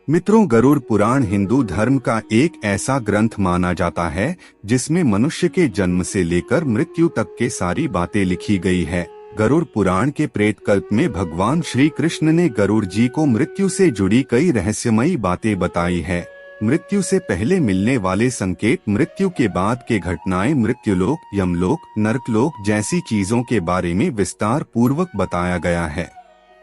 मित्रों, गरुड़ पुराण हिंदू धर्म का एक ऐसा ग्रंथ माना जाता है जिसमें मनुष्य के जन्म से लेकर मृत्यु तक के सारी बातें लिखी गई है। गरुड़ पुराण के प्रेत कल्प में भगवान श्री कृष्ण ने गरुड़ जी को मृत्यु से जुड़ी कई रहस्यमयी बातें बताई है। मृत्यु से पहले मिलने वाले संकेत, मृत्यु के बाद के घटनाएं, मृत्युलोक, यमलोक, नरकलोक जैसी चीजों के बारे में विस्तार पूर्वक बताया गया है।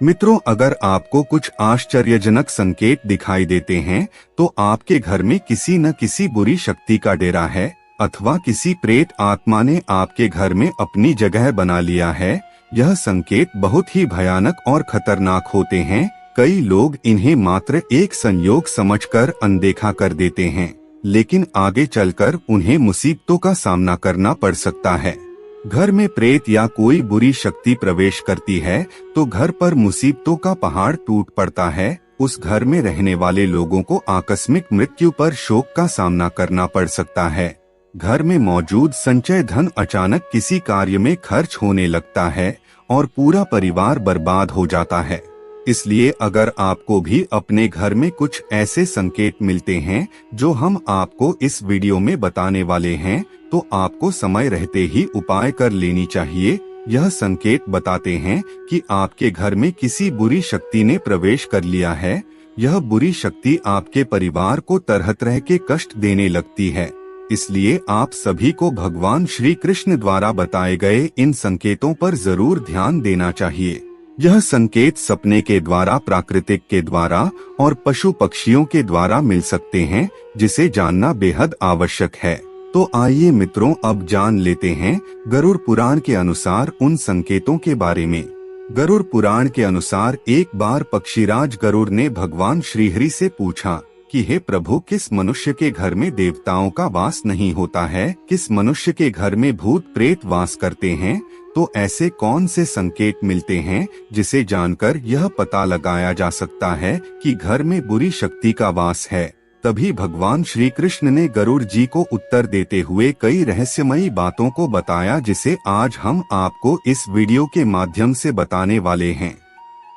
मित्रों, अगर आपको कुछ आश्चर्यजनक संकेत दिखाई देते हैं तो आपके घर में किसी न किसी बुरी शक्ति का डेरा है अथवा किसी प्रेत आत्मा ने आपके घर में अपनी जगह बना लिया है। यह संकेत बहुत ही भयानक और खतरनाक होते हैं। कई लोग इन्हें मात्र एक संयोग समझकर अनदेखा कर देते हैं, लेकिन आगे चलकर उन्हें मुसीबतों का सामना करना पड़ सकता है। घर में प्रेत या कोई बुरी शक्ति प्रवेश करती है तो घर पर मुसीबतों का पहाड़ टूट पड़ता है। उस घर में रहने वाले लोगों को आकस्मिक मृत्यु पर शोक का सामना करना पड़ सकता है। घर में मौजूद संचय धन अचानक किसी कार्य में खर्च होने लगता है और पूरा परिवार बर्बाद हो जाता है। इसलिए अगर आपको भी अपने घर में कुछ ऐसे संकेत मिलते हैं जो हम आपको इस वीडियो में बताने वाले हैं, तो आपको समय रहते ही उपाय कर लेनी चाहिए। यह संकेत बताते हैं कि आपके घर में किसी बुरी शक्ति ने प्रवेश कर लिया है। यह बुरी शक्ति आपके परिवार को तरह तरह के कष्ट देने लगती है। इसलिए आप सभी को भगवान श्री कृष्ण द्वारा बताए गए इन संकेतों पर जरूर ध्यान देना चाहिए। यह संकेत सपने के द्वारा, प्राकृतिक के द्वारा और पशु पक्षियों के द्वारा मिल सकते हैं, जिसे जानना बेहद आवश्यक है। तो आइए मित्रों, अब जान लेते हैं गरुड़ पुराण के अनुसार उन संकेतों के बारे में। गरुड़ पुराण के अनुसार एक बार पक्षीराज गरुड़ ने भगवान श्रीहरि से पूछा कि हे प्रभु, किस मनुष्य के घर में देवताओं का वास नहीं होता है, किस मनुष्य के घर में भूत प्रेत वास करते हैं, तो ऐसे कौन से संकेत मिलते हैं जिसे जानकर यह पता लगाया जा सकता है कि घर में बुरी शक्ति का वास है। तभी भगवान श्री कृष्ण ने गरुड़ जी को उत्तर देते हुए कई रहस्यमयी बातों को बताया, जिसे आज हम आपको इस वीडियो के माध्यम से बताने वाले हैं।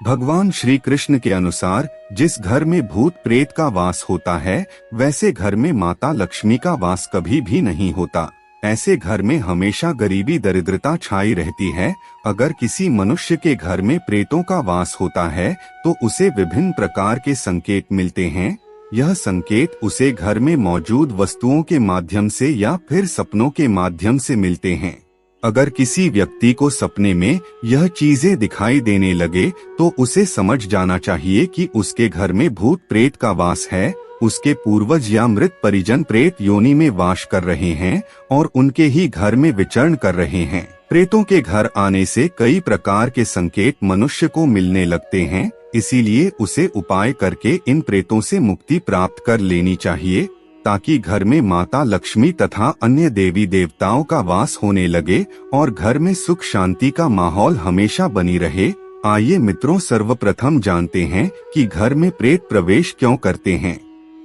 भगवान श्री कृष्ण के अनुसार जिस घर में भूत प्रेत का वास होता है, वैसे घर में माता लक्ष्मी का वास कभी भी नहीं होता। ऐसे घर में हमेशा गरीबी, दरिद्रता छाई रहती है। अगर किसी मनुष्य के घर में प्रेतों का वास होता है तो उसे विभिन्न प्रकार के संकेत मिलते हैं। यह संकेत उसे घर में मौजूद वस्तुओं के माध्यम से या फिर सपनों के माध्यम से मिलते हैं। अगर किसी व्यक्ति को सपने में यह चीजें दिखाई देने लगे तो उसे समझ जाना चाहिए कि उसके घर में भूत प्रेत का वास है। उसके पूर्वज या मृत परिजन प्रेत योनि में वास कर रहे हैं और उनके ही घर में विचरण कर रहे हैं। प्रेतों के घर आने से कई प्रकार के संकेत मनुष्य को मिलने लगते हैं, इसीलिए उसे उपाय करके इन प्रेतों से मुक्ति प्राप्त कर लेनी चाहिए, ताकि घर में माता लक्ष्मी तथा अन्य देवी देवताओं का वास होने लगे और घर में सुख शांति का माहौल हमेशा बनी रहे। आइए मित्रों, सर्वप्रथम जानते हैं कि घर में प्रेत प्रवेश क्यों करते हैं।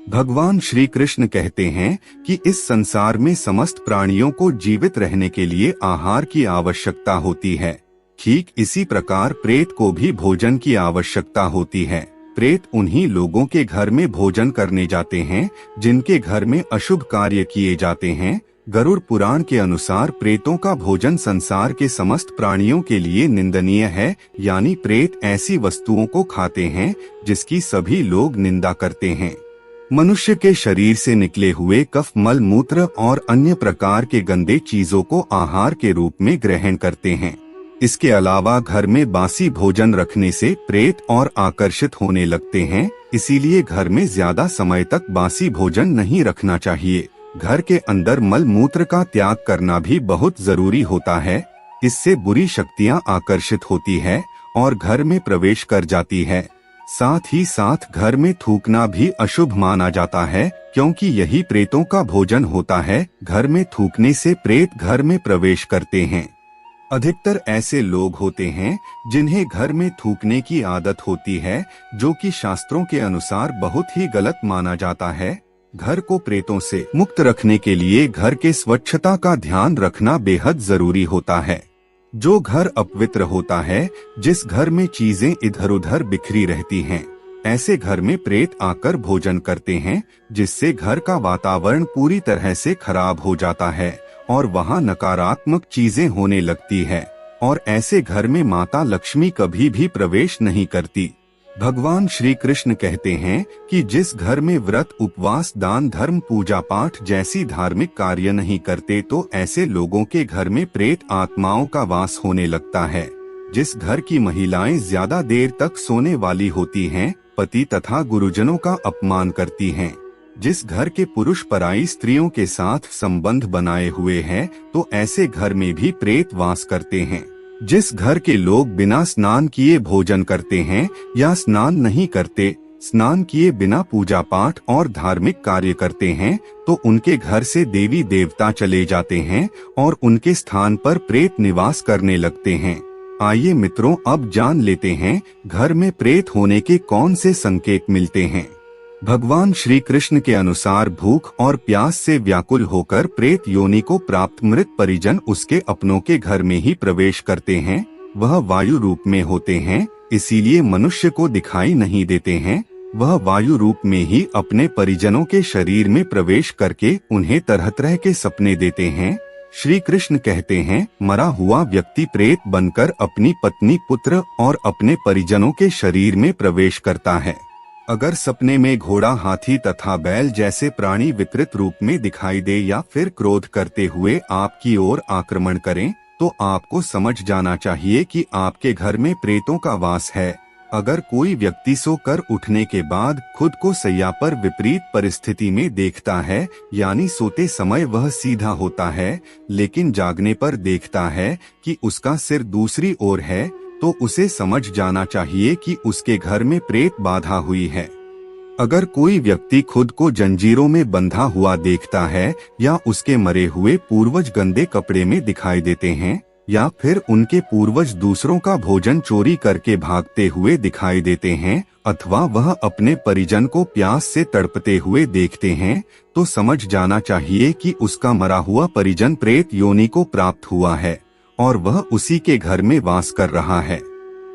भगवान श्री कृष्ण कहते हैं कि इस संसार में समस्त प्राणियों को जीवित रहने के लिए आहार की आवश्यकता होती है। ठीक इसी प्रकार प्रेत को भी भोजन की आवश्यकता होती है। प्रेत उन्हीं लोगों के घर में भोजन करने जाते हैं जिनके घर में अशुभ कार्य किए जाते हैं। गरुड़ पुराण के अनुसार प्रेतों का भोजन संसार के समस्त प्राणियों के लिए निंदनीय है, यानी प्रेत ऐसी वस्तुओं को खाते हैं जिसकी सभी लोग निंदा करते हैं। मनुष्य के शरीर से निकले हुए कफ, मल मूत्र और अन्य प्रकार के गंदे चीजों को आहार के रूप में ग्रहण करते हैं। इसके अलावा घर में बासी भोजन रखने से प्रेत और आकर्षित होने लगते हैं, इसीलिए घर में ज्यादा समय तक बासी भोजन नहीं रखना चाहिए। घर के अंदर मल मूत्र का त्याग करना भी बहुत जरूरी होता है। इससे बुरी शक्तियां आकर्षित होती है और घर में प्रवेश कर जाती है। साथ ही साथ घर में थूकना भी अशुभ माना जाता है, क्योंकि यही प्रेतों का भोजन होता है। घर में थूकने से प्रेत घर में प्रवेश करते हैं। अधिकतर ऐसे लोग होते हैं जिन्हें घर में थूकने की आदत होती है, जो कि शास्त्रों के अनुसार बहुत ही गलत माना जाता है। घर को प्रेतों से मुक्त रखने के लिए घर के स्वच्छता का ध्यान रखना बेहद जरूरी होता है। जो घर अपवित्र होता है, जिस घर में चीजें इधर उधर बिखरी रहती हैं, ऐसे घर में प्रेत आकर भोजन करते हैं, जिससे घर का वातावरण पूरी तरह से खराब हो जाता है और वहाँ नकारात्मक चीजें होने लगती है और ऐसे घर में माता लक्ष्मी कभी भी प्रवेश नहीं करती। भगवान श्री कृष्ण कहते हैं कि जिस घर में व्रत, उपवास, दान, धर्म, पूजा पाठ जैसी धार्मिक कार्य नहीं करते, तो ऐसे लोगों के घर में प्रेत आत्माओं का वास होने लगता है। जिस घर की महिलाएं ज्यादा देर तक सोने वाली होती हैं, पति तथा गुरुजनों का अपमान करती हैं, जिस घर के पुरुष पराई स्त्रियों के साथ संबंध बनाए हुए हैं, तो ऐसे घर में भी प्रेत वास करते हैं। जिस घर के लोग बिना स्नान किए भोजन करते हैं या स्नान नहीं करते, स्नान किए बिना पूजा पाठ और धार्मिक कार्य करते हैं, तो उनके घर से देवी देवता चले जाते हैं और उनके स्थान पर प्रेत निवास करने लगते हैं। आइए मित्रों, अब जान लेते हैं घर में प्रेत होने के कौन से संकेत मिलते हैं। भगवान श्री कृष्ण के अनुसार भूख और प्यास से व्याकुल होकर प्रेत योनि को प्राप्त मृत परिजन उसके अपनों के घर में ही प्रवेश करते हैं। वह वायु रूप में होते हैं, इसीलिए मनुष्य को दिखाई नहीं देते हैं। वह वायु रूप में ही अपने परिजनों के शरीर में प्रवेश करके उन्हें तरह तरह के सपने देते हैं। श्री कृष्ण कहते हैं, मरा हुआ व्यक्ति प्रेत बनकर अपनी पत्नी, पुत्र और अपने परिजनों के शरीर में प्रवेश करता है। अगर सपने में घोड़ा, हाथी तथा बैल जैसे प्राणी विकृत रूप में दिखाई दे या फिर क्रोध करते हुए आपकी ओर आक्रमण करें, तो आपको समझ जाना चाहिए कि आपके घर में प्रेतों का वास है। अगर कोई व्यक्ति सोकर उठने के बाद खुद को सैया पर विपरीत परिस्थिति में देखता है, यानी सोते समय वह सीधा होता है लेकिन जागने पर देखता है कि उसका सिर दूसरी ओर है, तो उसे समझ जाना चाहिए कि उसके घर में प्रेत बाधा हुई है। अगर कोई व्यक्ति खुद को जंजीरों में बंधा हुआ देखता है या उसके मरे हुए पूर्वज गंदे कपड़े में दिखाई देते हैं या फिर उनके पूर्वज दूसरों का भोजन चोरी करके भागते हुए दिखाई देते हैं, अथवा वह अपने परिजन को प्यास से तड़पते हुए देखते हैं, तो समझ जाना चाहिए कि उसका मरा हुआ परिजन प्रेत योनि को प्राप्त हुआ है और वह उसी के घर में वास कर रहा है।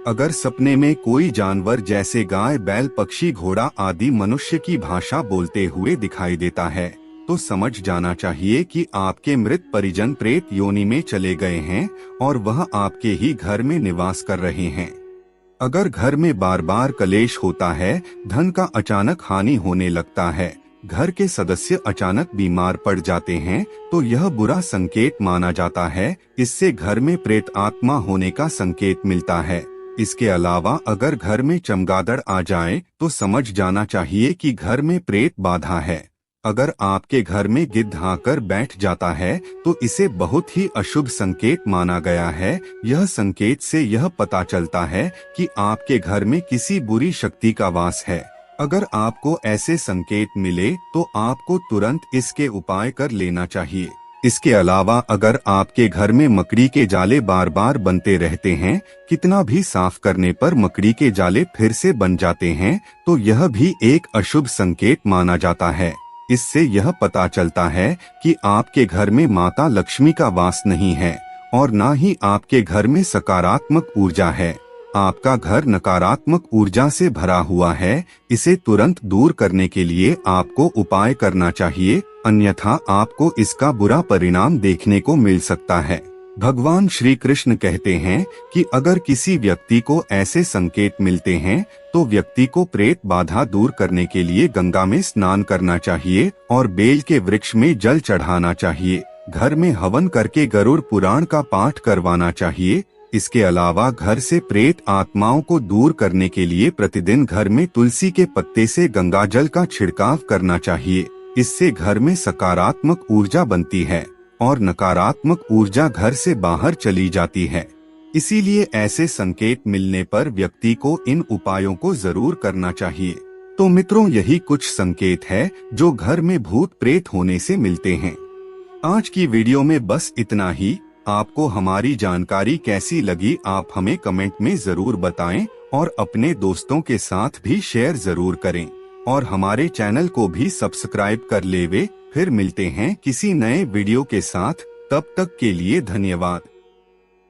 अगर सपने में कोई जानवर जैसे गाय, बैल, पक्षी, घोड़ा आदि मनुष्य की भाषा बोलते हुए दिखाई देता है, तो समझ जाना चाहिए कि आपके मृत परिजन प्रेत योनि में चले गए हैं और वह आपके ही घर में निवास कर रहे हैं। अगर घर में बार बार कलेश होता है, धन का अचानक हानि होने लगता है, घर के सदस्य अचानक बीमार पड़ जाते हैं, तो यह बुरा संकेत माना जाता है। इससे घर में प्रेत आत्मा होने का संकेत मिलता है। इसके अलावा अगर घर में चमगादड़ आ जाए, तो समझ जाना चाहिए कि घर में प्रेत बाधा है। अगर आपके घर में गिद्ध आकर बैठ जाता है, तो इसे बहुत ही अशुभ संकेत माना गया है। यह संकेत से यह पता चलता है कि आपके घर में किसी बुरी शक्ति का वास है। अगर आपको ऐसे संकेत मिले, तो आपको तुरंत इसके उपाय कर लेना चाहिए। इसके अलावा अगर आपके घर में मकड़ी के जाले बार बार बनते रहते हैं, कितना भी साफ करने पर मकड़ी के जाले फिर से बन जाते हैं, तो यह भी एक अशुभ संकेत माना जाता है। इससे यह पता चलता है कि आपके घर में माता लक्ष्मी का वास नहीं है और न ही आपके घर में सकारात्मक ऊर्जा है। आपका घर नकारात्मक ऊर्जा से भरा हुआ है। इसे तुरंत दूर करने के लिए आपको उपाय करना चाहिए, अन्यथा आपको इसका बुरा परिणाम देखने को मिल सकता है। भगवान श्री कृष्ण कहते हैं कि अगर किसी व्यक्ति को ऐसे संकेत मिलते हैं, तो व्यक्ति को प्रेत बाधा दूर करने के लिए गंगा में स्नान करना चाहिए और बेल के वृक्ष में जल चढ़ाना चाहिए। घर में हवन करके गरुड़ पुराण का पाठ करवाना चाहिए। इसके अलावा घर से प्रेत आत्माओं को दूर करने के लिए प्रतिदिन घर में तुलसी के पत्ते से गंगा जल का छिड़काव करना चाहिए। इससे घर में सकारात्मक ऊर्जा बनती है और नकारात्मक ऊर्जा घर से बाहर चली जाती है। इसीलिए ऐसे संकेत मिलने पर व्यक्ति को इन उपायों को जरूर करना चाहिए। तो मित्रों, यही कुछ संकेत है जो घर में भूत प्रेत होने से मिलते हैं। आज की वीडियो में बस इतना ही। आपको हमारी जानकारी कैसी लगी, आप हमें कमेंट में जरूर बताएं और अपने दोस्तों के साथ भी शेयर जरूर करें और हमारे चैनल को भी सब्सक्राइब कर लेवे। फिर मिलते हैं किसी नए वीडियो के साथ, तब तक के लिए धन्यवाद।